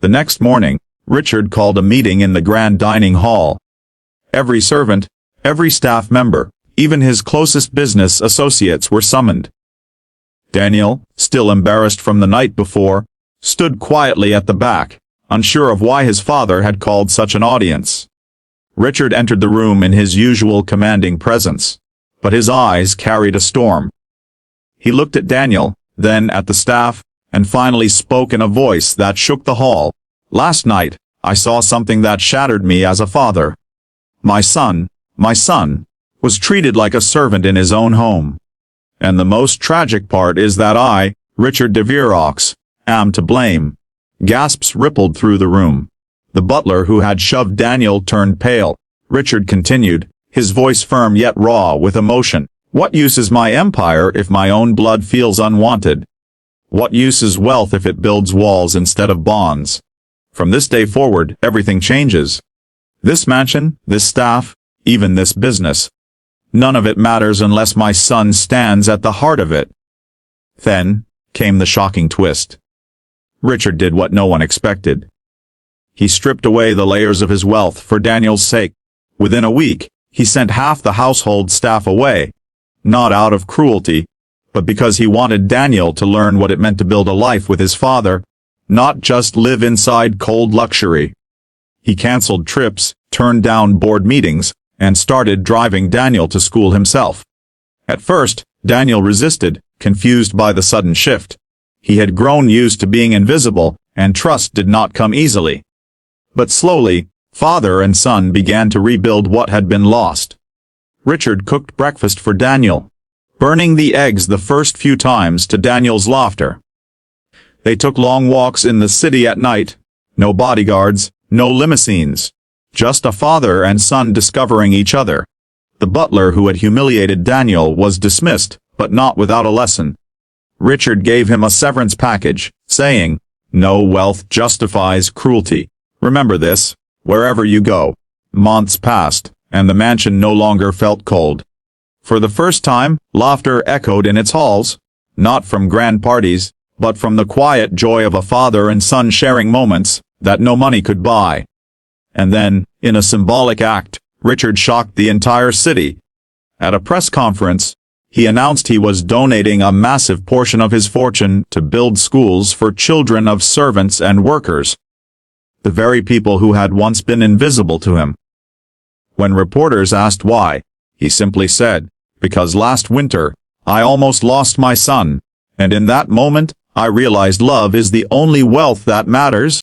The next morning, Richard called a meeting in the grand dining hall. Every servant, every staff member, even his closest business associates were summoned. Daniel, still embarrassed from the night before, stood quietly at the back, unsure of why his father had called such an audience. Richard entered the room in his usual commanding presence, but his eyes carried a storm. He looked at Daniel, then at the staff, and finally spoke in a voice that shook the hall. "Last night, I saw something that shattered me as a father. My son, was treated like a servant in his own home. And the most tragic part is that I, Richard de Vierox, am to blame." Gasps rippled through the room. The butler who had shoved Daniel turned pale. Richard continued, his voice firm yet raw with emotion. "What use is my empire if my own blood feels unwanted? What use is wealth if it builds walls instead of bonds? From this day forward, everything changes. This mansion, this staff, even this business. None of it matters unless my son stands at the heart of it." Then came the shocking twist. Richard did what no one expected. He stripped away the layers of his wealth for Daniel's sake. Within a week, he sent half the household staff away. Not out of cruelty, but because he wanted Daniel to learn what it meant to build a life with his father, not just live inside cold luxury. He canceled trips, turned down board meetings, and started driving Daniel to school himself. At first, Daniel resisted, confused by the sudden shift. He had grown used to being invisible, and trust did not come easily. But slowly, father and son began to rebuild what had been lost. Richard cooked breakfast for Daniel, burning the eggs the first few times to Daniel's laughter. They took long walks in the city at night. No bodyguards, no limousines. Just a father and son discovering each other. The butler who had humiliated Daniel was dismissed, but not without a lesson. Richard gave him a severance package, saying, "No wealth justifies cruelty. Remember this, wherever you go." Months passed, and the mansion no longer felt cold. For the first time, laughter echoed in its halls, not from grand parties, but from the quiet joy of a father and son sharing moments that no money could buy. And then, in a symbolic act, Richard shocked the entire city. At a press conference, he announced he was donating a massive portion of his fortune to build schools for children of servants and workers. The very people who had once been invisible to him. When reporters asked why, he simply said, "Because last winter, I almost lost my son, and in that moment, I realized love is the only wealth that matters."